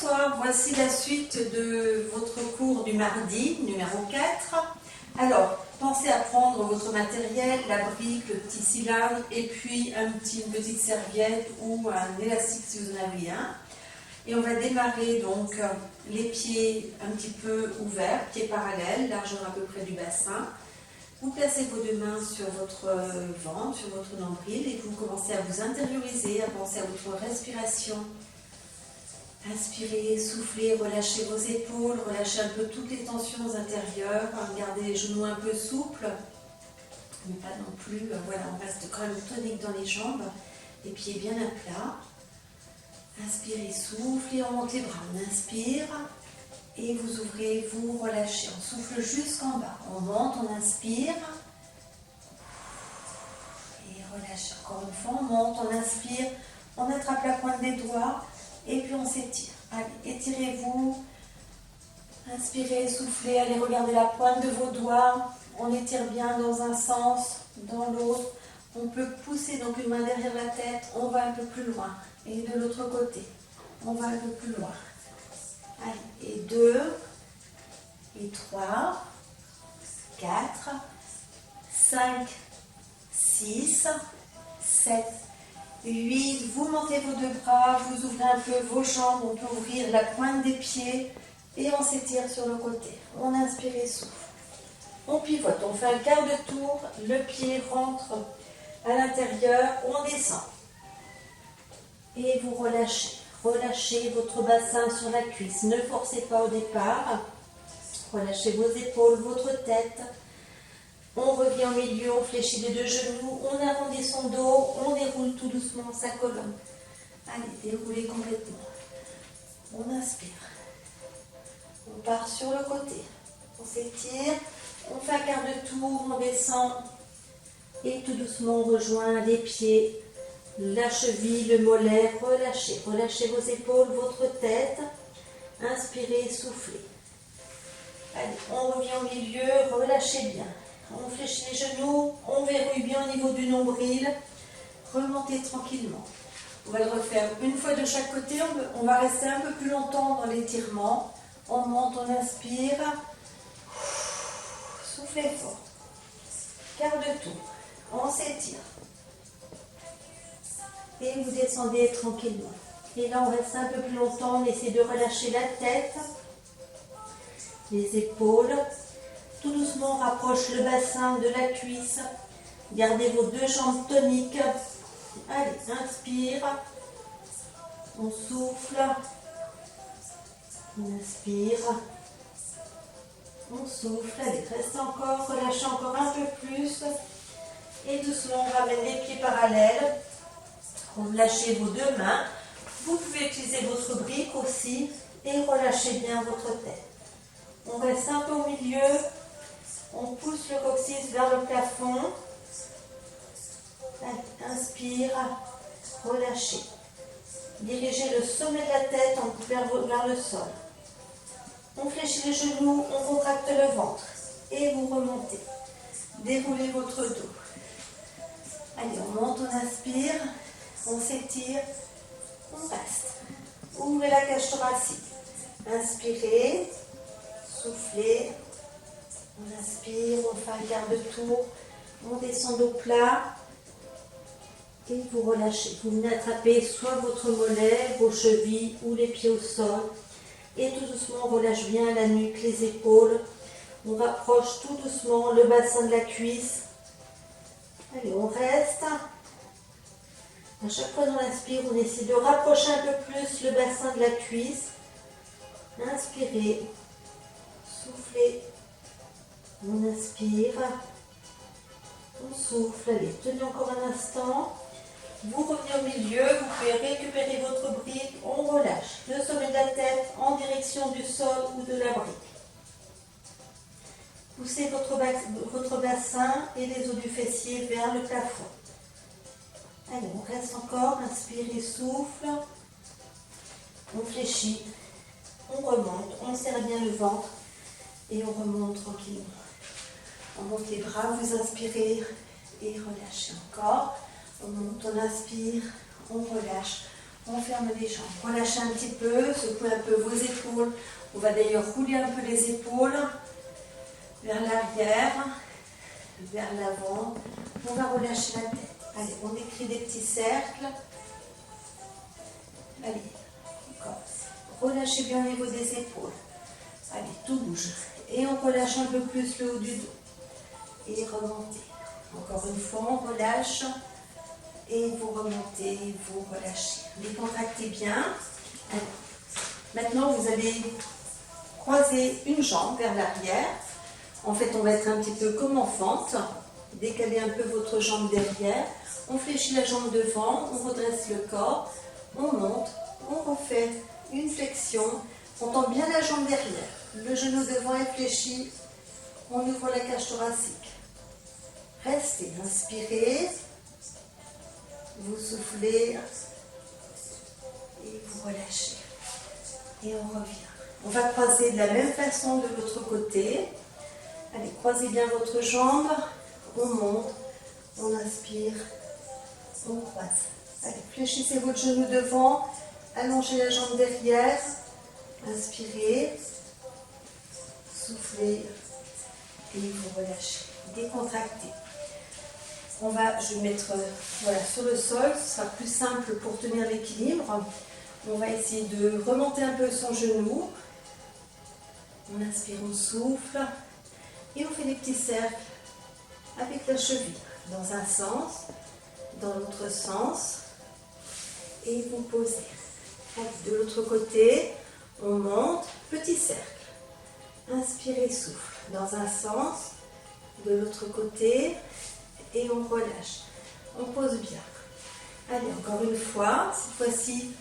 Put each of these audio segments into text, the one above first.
Bonsoir, voici la suite de votre cours du mardi, numéro 4. Alors, pensez à prendre votre matériel, la brique, le petit cylindre et puis une petite serviette ou un élastique si vous en avez un. Et on va démarrer donc les pieds un petit peu ouverts, pieds parallèles, largeur à peu près du bassin. Vous placez vos deux mains sur votre ventre, sur votre nombril et vous commencez à vous intérioriser, à penser à votre respiration. Inspirez, soufflez, relâchez vos épaules, relâchez un peu toutes les tensions intérieures, gardez les genoux un peu souples, mais pas non plus, voilà, on reste quand même tonique dans les jambes, les pieds bien à plat. Inspirez, soufflez, on monte les bras, on inspire et vous ouvrez, vous relâchez, on souffle jusqu'en bas, on monte, on inspire et relâchez encore une fois, on monte, on inspire, on attrape la pointe des doigts. Et puis on s'étire. Allez, étirez-vous. Inspirez, soufflez, allez regarder la pointe de vos doigts. On étire bien dans un sens, dans l'autre. On peut pousser donc une main derrière la tête. On va un peu plus loin. Et de l'autre côté, on va un peu plus loin. Allez, et 2, et 3, 4, 5, 6, 7, 8, vous montez vos deux bras, vous ouvrez un peu vos jambes, on peut ouvrir la pointe des pieds et on s'étire sur le côté. On inspire et souffle. On pivote, on fait un quart de tour, le pied rentre à l'intérieur, on descend. Et vous relâchez. Relâchez votre bassin sur la cuisse, ne forcez pas au départ. Relâchez vos épaules, votre tête. On revient au milieu, on fléchit les deux genoux, on arrondit son dos, on déroule tout doucement sa colonne. Allez, déroulez complètement. On inspire. On part sur le côté. On s'étire, on fait un quart de tour, on descend. Et tout doucement, on rejoint les pieds, la cheville, le mollet. Relâchez. Relâchez vos épaules, votre tête. Inspirez, soufflez. Allez, on revient au milieu, relâchez bien. On fléchit les genoux, on verrouille bien au niveau du nombril. Remontez tranquillement. On va le refaire une fois de chaque côté. On va rester un peu plus longtemps dans l'étirement. On monte, on inspire. Soufflez fort. Quart de tour. On s'étire. Et vous descendez tranquillement. Et là, on reste un peu plus longtemps. On essaie de relâcher la tête, les épaules. Tout doucement, on rapproche le bassin de la cuisse. Gardez vos deux jambes toniques. Allez, inspire. On souffle. On inspire. On souffle. Allez, restez encore. Relâchez encore un peu plus. Et doucement, on ramène les pieds parallèles. Relâchez vos deux mains. Vous pouvez utiliser votre brique aussi. Et relâchez bien votre tête. On reste un peu au milieu. On pousse le coccyx vers le plafond. Allez, inspire, relâchez. Dirigez le sommet de la tête vers le sol. On fléchit les genoux, on contracte le ventre. Et vous remontez. Déroulez votre dos. Allez, on monte, on inspire. On s'étire. On reste. Ouvrez la cage thoracique. Inspirez. Soufflez. On inspire, on fait un quart de tour, on descend au plat et vous relâchez. Vous venez attraper soit votre mollet, vos chevilles ou les pieds au sol. Et tout doucement, on relâche bien la nuque, les épaules. On rapproche tout doucement le bassin de la cuisse. Allez, on reste. À chaque fois qu'on inspire, on essaie de rapprocher un peu plus le bassin de la cuisse. Inspirez, soufflez. On inspire, on souffle, allez, tenez encore un instant. Vous revenez au milieu, vous pouvez récupérer votre brique, on relâche le sommet de la tête en direction du sol ou de la brique. Poussez votre bassin et les os du fessier vers le plafond. Allez, on reste encore, inspirez, souffle. On fléchit, on remonte, on serre bien le ventre et on remonte tranquillement. On monte les bras, vous inspirez et relâchez encore. On monte, on inspire, on relâche. On ferme les jambes. Relâchez un petit peu, secouez un peu vos épaules. On va d'ailleurs rouler un peu les épaules vers l'arrière, vers l'avant. On va relâcher la tête. Allez, on écrit des petits cercles. Allez, on commence. Relâchez bien au niveau des épaules. Allez, tout bouge. Et on relâche un peu plus le haut du dos. Et remontez. Encore une fois, on relâche. Et vous remontez, vous relâchez. Décontractez bien. Alors, maintenant, vous allez croiser une jambe vers l'arrière. En fait, on va être un petit peu comme en fente. Décalez un peu votre jambe derrière. On fléchit la jambe devant, on redresse le corps, on monte, on refait une flexion. On tend bien la jambe derrière. Le genou devant est fléchi. On ouvre la cage thoracique. Restez, inspirez. Vous soufflez et vous relâchez. Et on revient. On va croiser de la même façon de l'autre côté. Allez, croisez bien votre jambe. On monte, on inspire, on croise. Allez, fléchissez votre genou devant. Allongez la jambe derrière. Inspirez. Soufflez. Et vous relâchez. Décontractez. Je vais mettre sur le sol, ce sera plus simple pour tenir l'équilibre. On va essayer de remonter un peu son genou. On inspire, on souffle. Et on fait des petits cercles avec la cheville. Dans un sens, dans l'autre sens. Et vous posez. Allez, de l'autre côté, on monte, petit cercle. Inspirez, souffle. Dans un sens, de l'autre côté. Et on relâche. On pose bien. Allez, encore une fois. Cette fois-ci,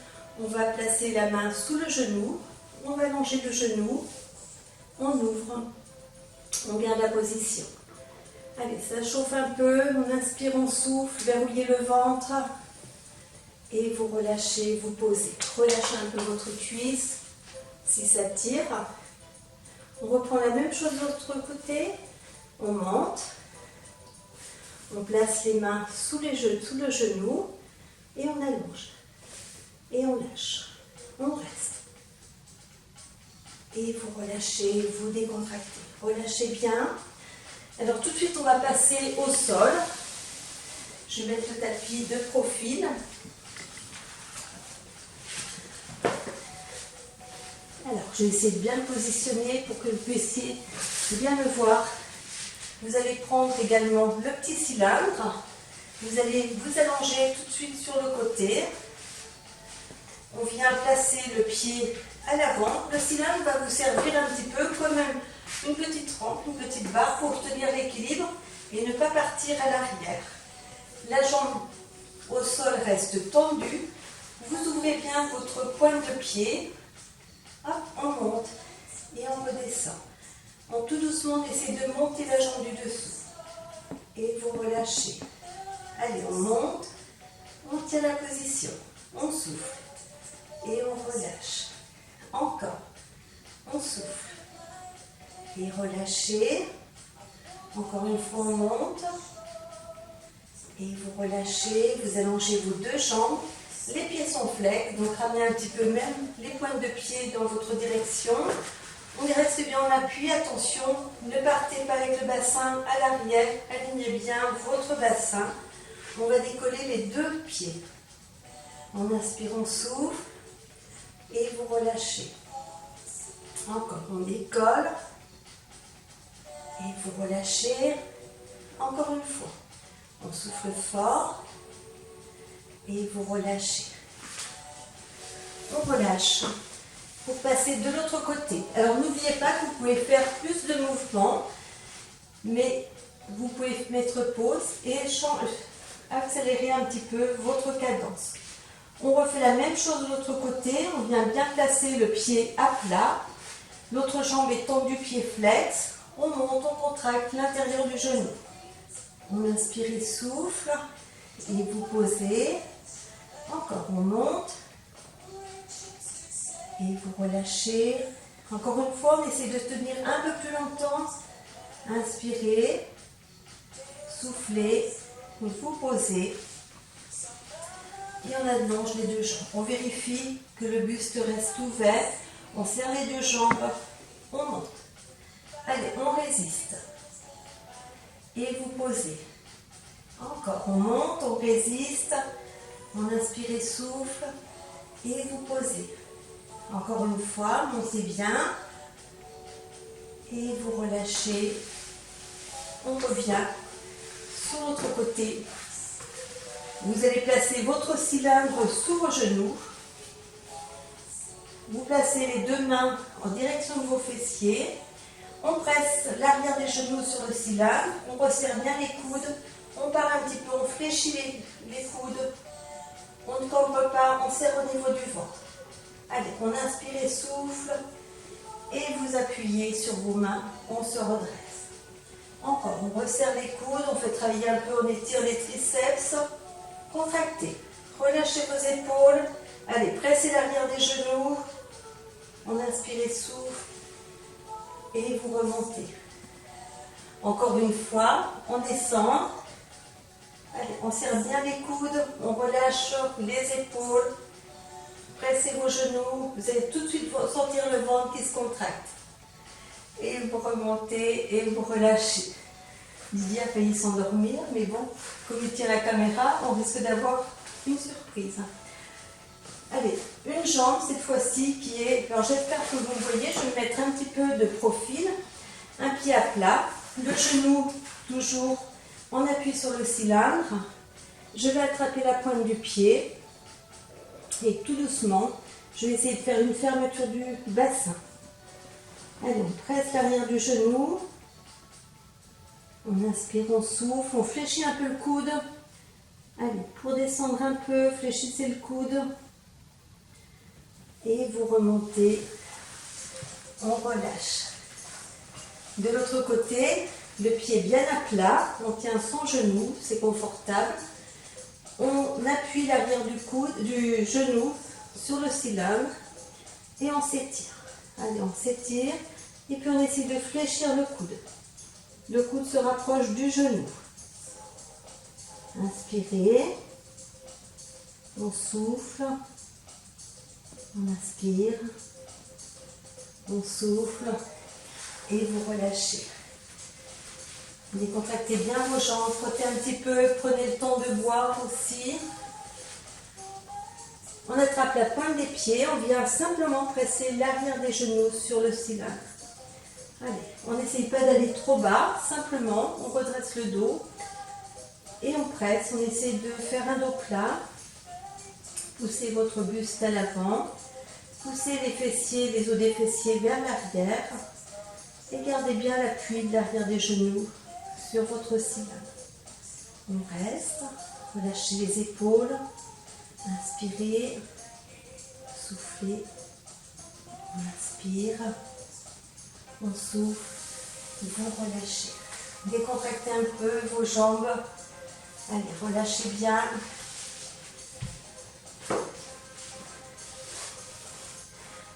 on va placer la main sous le genou. On va allonger le genou. On ouvre. On garde la position. Allez, ça chauffe un peu. On inspire, on souffle. Verrouillez le ventre. Et vous relâchez, vous posez. Relâchez un peu votre cuisse. Si ça tire. On reprend la même chose de l'autre côté. On monte. On place les mains sous le genou et on allonge. Et on lâche. On reste. Et vous relâchez, vous décontractez. Relâchez bien. Alors tout de suite, on va passer au sol. Je vais mettre le tapis de profil. Alors, je vais essayer de bien le positionner pour que vous puissiez bien le voir. Vous allez prendre également le petit cylindre. Vous allez vous allonger tout de suite sur le côté. On vient placer le pied à l'avant. Le cylindre va vous servir un petit peu comme une petite rampe, une petite barre pour tenir l'équilibre et ne pas partir à l'arrière. La jambe au sol reste tendue. Vous ouvrez bien votre pointe de pied. Hop, on monte et on redescend. On tout doucement essaie de monter la jambe du dessous. Et vous relâchez. Allez, on monte. On tient la position. On souffle. Et on relâche. Encore. On souffle. Et relâchez. Encore une fois, on monte. Et vous relâchez. Vous allongez vos deux jambes. Les pieds sont flex. Donc ramenez un petit peu même les pointes de pied dans votre direction. On reste bien en appui, attention, ne partez pas avec le bassin à l'arrière, alignez bien votre bassin. On va décoller les deux pieds. On inspire, on souffle et vous relâchez. Encore, on décolle et vous relâchez. Encore une fois, on souffle fort et vous relâchez. On relâche. Pour passer de l'autre côté. Alors n'oubliez pas que vous pouvez faire plus de mouvements, mais vous pouvez mettre pause et accélérer un petit peu votre cadence. On refait la même chose de l'autre côté, on vient bien placer le pied à plat, l'autre jambe est tendue, pied flex, on monte, on contracte l'intérieur du genou. On inspire et souffle, et vous posez, encore on monte, et vous relâchez. Encore une fois, on essaie de tenir un peu plus longtemps. Inspirez, soufflez, vous posez. et on allonge les deux jambes. On vérifie que le buste reste ouvert. On serre les deux jambes. On monte. Allez, on résiste. Et vous posez. Encore, on monte, on résiste. On inspire et souffle. Et vous posez. Encore une fois, montez bien. Et vous relâchez. On revient sur l'autre côté. Vous allez placer votre cylindre sous vos genoux. Vous placez les deux mains en direction de vos fessiers. On presse l'arrière des genoux sur le cylindre. On resserre bien les coudes. On part un petit peu, on fléchit les coudes. On ne cambre pas, on serre au niveau du ventre. Allez, on inspire et souffle. Et vous appuyez sur vos mains. On se redresse. Encore, on resserre les coudes. On fait travailler un peu, on étire les triceps. Contractez. Relâchez vos épaules. Allez, pressez l'arrière des genoux. On inspire et souffle. Et vous remontez. Encore une fois, on descend. Allez, on serre bien les coudes. On relâche les épaules. Pressez vos genoux. Vous allez tout de suite sentir le ventre qui se contracte. Et vous remontez et vous relâchez. Didier a failli s'endormir, mais bon, comme il tient la caméra, on risque d'avoir une surprise. Allez, une jambe cette fois-ci qui est... Alors j'espère que vous voyez, je vais mettre un petit peu de profil. Un pied à plat, le genou toujours en appui sur le cylindre. Je vais attraper la pointe du pied et tout doucement, je vais essayer de faire une fermeture du bassin. Allez, on presse l'arrière du genou. On inspire, on souffle, on fléchit un peu le coude. Allez, pour descendre un peu, fléchissez le coude. Et vous remontez. On relâche. De l'autre côté, le pied bien à plat. On tient son genou, c'est confortable. On appuie l'arrière du genou sur le cylindre. Et on s'étire. Allez, on s'étire. Et puis on essaie de fléchir le coude. Le coude se rapproche du genou. Inspirez. On souffle. On inspire. On souffle. Et vous relâchez. Décontractez bien vos jambes. Frottez un petit peu. Prenez le temps de boire aussi. On attrape la pointe des pieds. On vient simplement presser l'arrière des genoux sur le cylindre. Allez, on n'essaye pas d'aller trop bas, simplement on redresse le dos et on presse, on essaie de faire un dos plat. Poussez votre buste à l'avant, poussez les fessiers, les os des fessiers vers l'arrière et gardez bien l'appui de l'arrière des genoux sur votre cylindre. On reste, relâchez les épaules, inspirez, soufflez, on inspire. On souffle, vous relâchez. Décontractez un peu vos jambes. Allez, relâchez bien.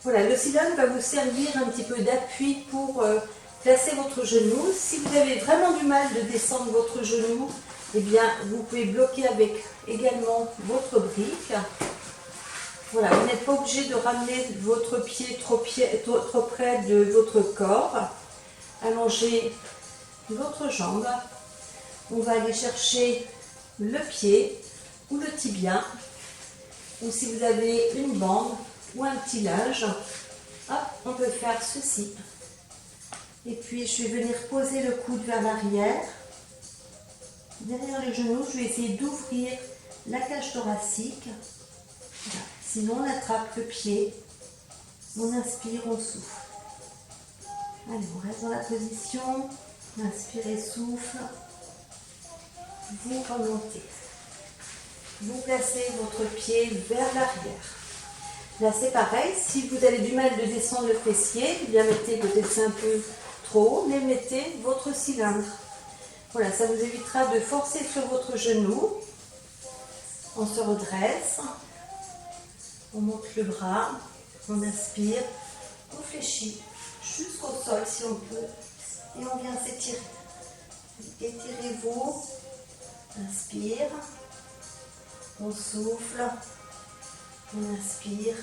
Voilà, le cylindre va vous servir un petit peu d'appui pour placer votre genou. Si vous avez vraiment du mal de descendre votre genou, eh bien, vous pouvez bloquer avec également votre brique. Voilà, vous n'êtes pas obligé de ramener votre pied trop près de votre corps. Allongez votre jambe. On va aller chercher le pied ou le tibia. Ou si vous avez une bande ou un petit linge, hop, on peut faire ceci. Et puis je vais venir poser le coude vers l'arrière. Derrière les genoux, je vais essayer d'ouvrir la cage thoracique. Voilà. Sinon, on attrape le pied, on inspire, on souffle. Allez, on reste dans la position, inspirez, souffle, vous remontez. Vous placez votre pied vers l'arrière. Là, c'est pareil, si vous avez du mal de descendre le fessier, bien mettez peut-être c'est un peu trop haut, mais mettez votre cylindre. Voilà, ça vous évitera de forcer sur votre genou. On se redresse. On monte le bras, on inspire, on fléchit jusqu'au sol si on peut et on vient s'étirer. Étirez-vous, inspire, On souffle, on inspire,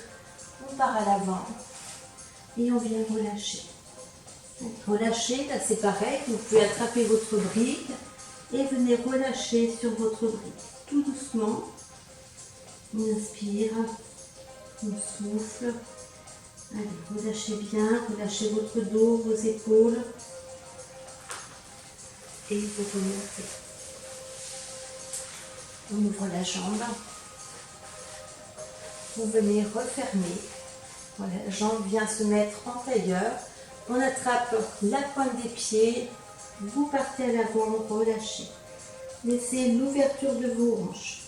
on part à l'avant et on vient relâcher. Relâchez, là c'est pareil, vous pouvez attraper votre brique et venez relâcher sur votre brique. Tout doucement, on inspire, on souffle. Allez, relâchez bien, relâchez votre dos, vos épaules et vous remontez. On ouvre la jambe, vous venez refermer. Voilà, la jambe vient se mettre en tailleur. On attrape la pointe des pieds, vous partez à l'avant, relâchez. Laissez l'ouverture de vos hanches.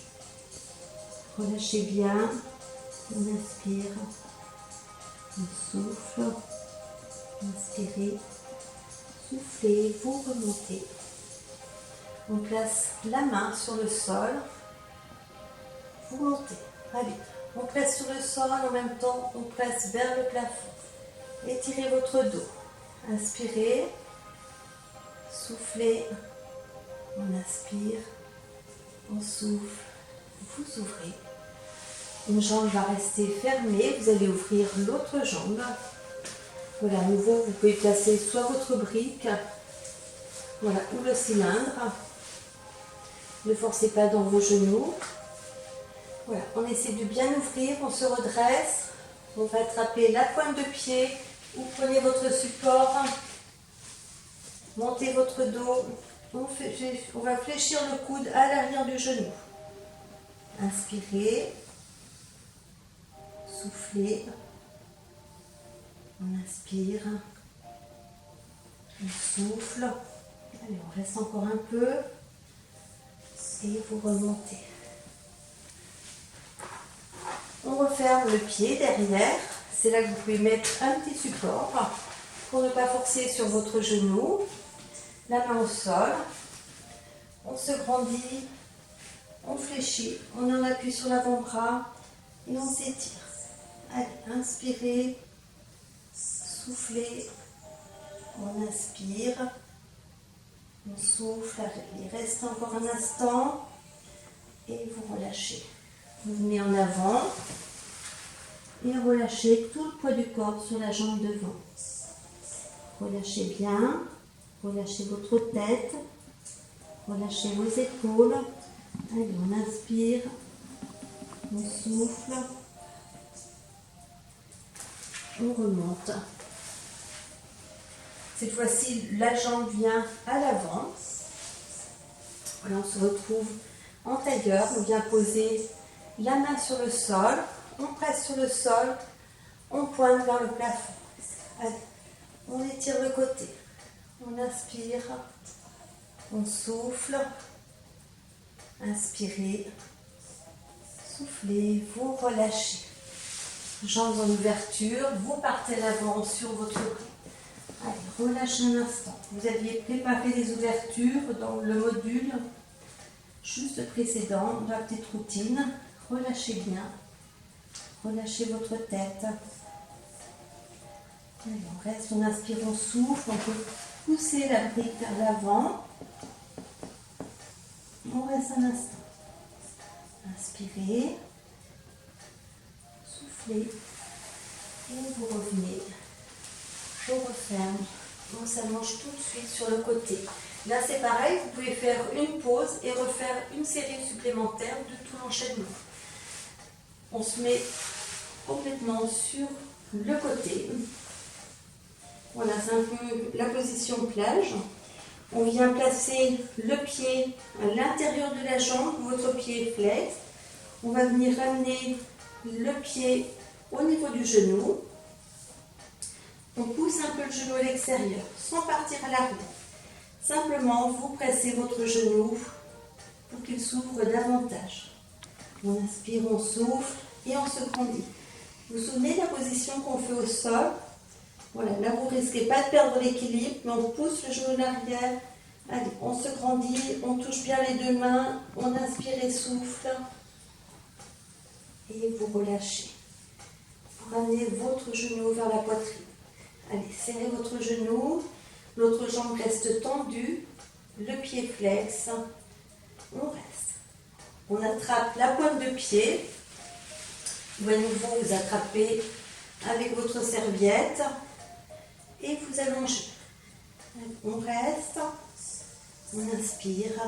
Relâchez bien, on inspire, on souffle, inspirez, soufflez, vous remontez. On place la main sur le sol, vous montez. Allez, on presse sur le sol, en même temps on presse vers le plafond. Étirez votre dos. Inspirez, soufflez, on inspire, on souffle, vous ouvrez. Une jambe va rester fermée, vous allez ouvrir l'autre jambe. Voilà, à nouveau, vous pouvez placer soit votre brique, voilà, ou le cylindre. Ne forcez pas dans vos genoux. Voilà, on essaie de bien ouvrir, on se redresse. On va attraper la pointe de pied, ou prenez votre support, montez votre dos. On va fléchir le coude à l'arrière du genou. Inspirez, soufflez, on inspire, on souffle. Allez, on reste encore un peu et vous remontez. On referme le pied derrière. C'est là que vous pouvez mettre un petit support pour ne pas forcer sur votre genou. La main au sol. On se grandit, on fléchit, on en appuie sur l'avant-bras et on s'étire. Allez, inspirez, soufflez, on inspire, on souffle, il reste encore un instant et vous relâchez. Vous venez en avant et relâchez tout le poids du corps sur la jambe devant. Relâchez bien, relâchez votre tête, relâchez vos épaules. Allez, on inspire, on souffle, on remonte. Cette fois-ci, la jambe vient à l'avant. Voilà, on se retrouve en tailleur. On vient poser la main sur le sol. On presse sur le sol. On pointe vers le plafond. Allez, on étire le côté. On inspire. On souffle. Inspirez. Soufflez. Vous relâchez. Jambes en ouverture. Vous partez à l'avant sur votre pied. Allez, relâchez un instant. Vous aviez préparé les ouvertures dans le module juste précédent, dans la petite routine. Relâchez bien. Relâchez votre tête. Allez, on reste, on inspire, on souffle. On peut pousser la brique vers l'avant. On reste un instant. Inspirez. Soufflez. Et vous revenez. On referme, on s'allonge tout de suite sur le côté. Là c'est pareil, vous pouvez faire une pause et refaire une série supplémentaire de tout l'enchaînement. On se met complètement sur le côté. Voilà, c'est un peu la position plage. On vient placer le pied à l'intérieur de la jambe, votre pied est flex. On va venir ramener le pied au niveau du genou. On pousse un peu le genou à l'extérieur, sans partir à l'arrière. Simplement, vous pressez votre genou pour qu'il s'ouvre davantage. On inspire, on souffle et on se grandit. Vous vous souvenez de la position qu'on fait au sol? Voilà, là vous ne risquez pas de perdre l'équilibre, mais on pousse le genou à l'arrière. Allez, on se grandit, on touche bien les deux mains, on inspire et souffle. Et vous relâchez. Vous ramenez votre genou vers la poitrine. Allez, serrez votre genou, l'autre jambe reste tendue, le pied flex, on reste. On attrape la pointe de pied. Ou à nouveau, vous attrapez avec votre serviette et vous allongez. On reste, on inspire,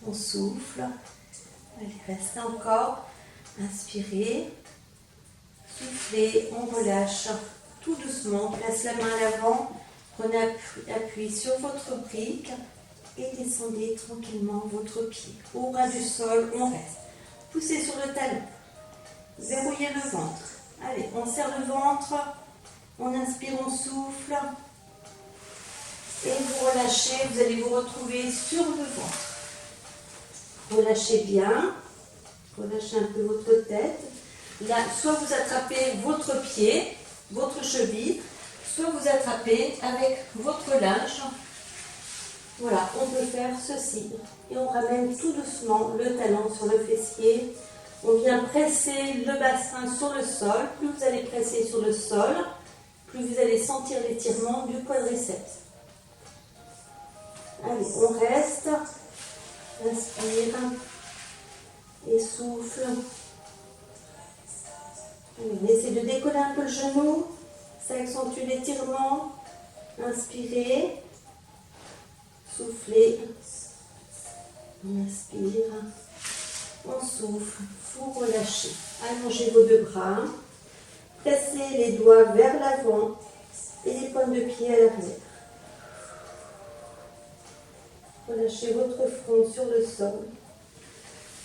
on souffle. Allez, restez encore. Inspirez, soufflez, on relâche tout doucement. On place la main à l'avant, prenez appui sur votre brique et descendez tranquillement votre pied. Au ras du sol, on reste. Poussez sur le talon. Verrouillez le ventre. Allez, on serre le ventre. On inspire, on souffle. Et vous relâchez. Vous allez vous retrouver sur le ventre. Relâchez bien. Relâchez un peu votre tête. Là, soit vous attrapez votre pied, votre cheville, soit vous attrapez avec votre linge. Voilà, on peut faire ceci. Et on ramène tout doucement le talon sur le fessier. On vient presser le bassin sur le sol. Plus vous allez presser sur le sol, plus vous allez sentir l'étirement du quadriceps. Allez, on reste. Inspire et souffle. Allez, on essaie de décoller un peu le genou. Ça accentue l'étirement. Inspirez. Soufflez. On inspire. On souffle. Vous relâchez. Allongez vos deux bras. Pressez les doigts vers l'avant et les pointes de pied à l'arrière. Relâchez votre front sur le sol.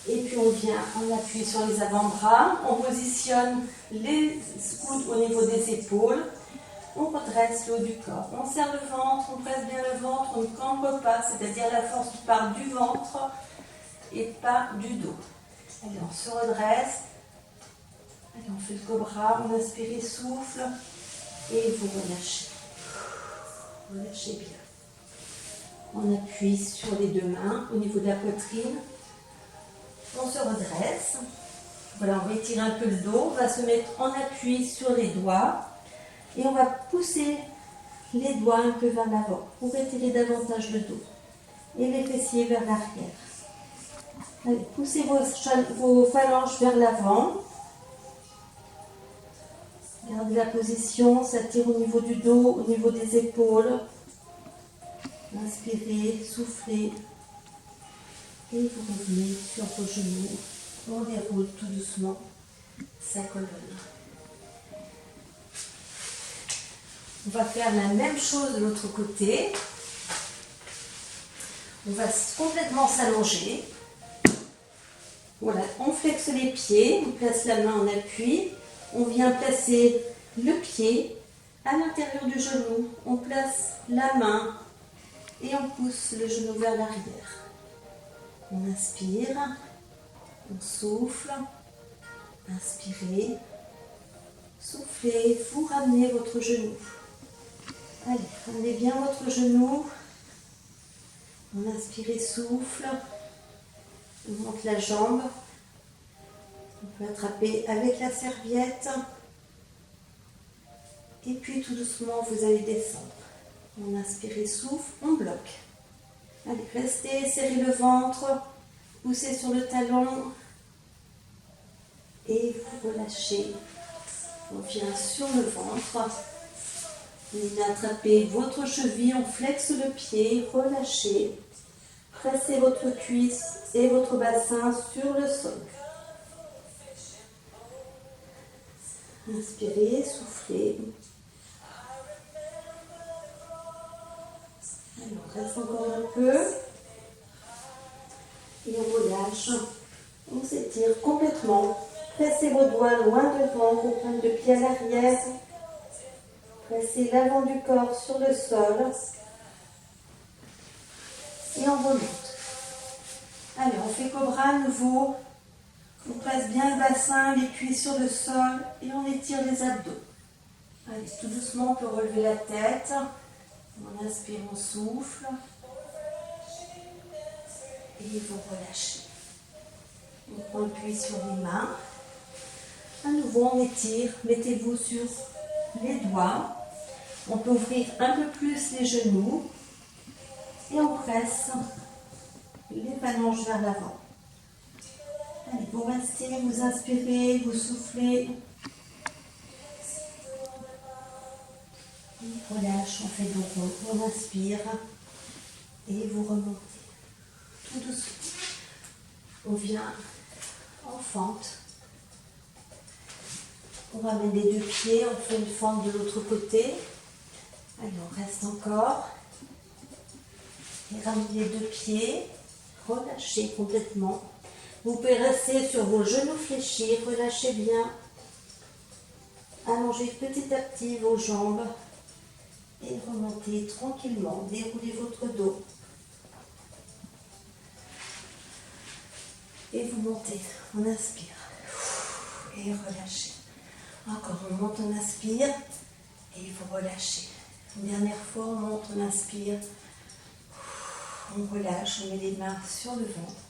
Et puis on vient, on appuie sur les avant-bras. On positionne les coudes au niveau des épaules. On redresse le haut du corps. On serre le ventre, on presse bien le ventre, on ne cambre pas, c'est-à-dire la force qui part du ventre et pas du dos. Allez, on se redresse. Allez, on fait le cobra, on inspire, souffle et vous relâchez. Relâchez bien. On appuie sur les deux mains au niveau de la poitrine. On se redresse. Voilà, on va étirer un peu le dos. On va se mettre en appui sur les doigts. Et on va pousser les doigts un peu vers l'avant pour étirer davantage le dos. Et les fessiers vers l'arrière. Allez, poussez vos phalanges vers l'avant. Gardez la position, ça tire au niveau du dos, au niveau des épaules. Inspirez, soufflez. Et vous revenez sur vos genoux. On déroule tout doucement sa colonne. On va faire la même chose de l'autre côté. On va complètement s'allonger. Voilà, on flexe les pieds, on place la main en appui. On vient placer le pied à l'intérieur du genou. On place la main et on pousse le genou vers l'arrière. On inspire, on souffle, inspirez, soufflez, vous ramenez votre genou. Allez, ramenez bien votre genou. On inspire, souffle, on monte la jambe. On peut attraper avec la serviette. Et puis tout doucement, vous allez descendre. On inspire, souffle, on bloque. Allez, restez, serrez le ventre, poussez sur le talon et vous relâchez. On vient sur le ventre. Vous venez attraper votre cheville, on flexe le pied, relâchez. Pressez votre cuisse et votre bassin sur le sol. Inspirez, soufflez. Alors, reste encore un peu. Et on relâche. On s'étire complètement. Pressez vos doigts loin devant, vos pointes de pied à l'arrière. Pressez l'avant du corps sur le sol. Et on remonte. Allez, on fait cobra à nouveau. On presse bien le bassin, les cuisses sur le sol et on étire les abdos. Allez, tout doucement, on peut relever la tête. On inspire, on souffle. Et vous relâchez. On prend le pied sur les mains. À nouveau, on étire. Mettez-vous sur les doigts. On peut ouvrir un peu plus les genoux. Et on presse les phalanges vers l'avant. Allez, vous restez, vous inspirez, vous soufflez. On relâche, on fait dos rond, on inspire et vous remontez. Tout doucement. On vient en fente. On ramène les deux pieds, on fait une fente de l'autre côté. Allez, on reste encore. Et ramenez les deux pieds. Relâchez complètement. Vous pouvez rester sur vos genoux fléchis. Relâchez bien. Allongez petit à petit vos jambes. Et remontez tranquillement. Déroulez votre dos. Et vous montez. On inspire. Et relâchez. Encore, on monte, on inspire. Et vous relâchez. Une dernière fois, on monte, on inspire. On relâche, on met les mains sur le ventre.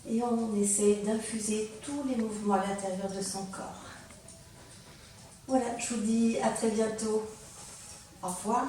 Et on essaie d'infuser tous les mouvements à l'intérieur de son corps. Voilà, je vous dis à très bientôt. Au revoir.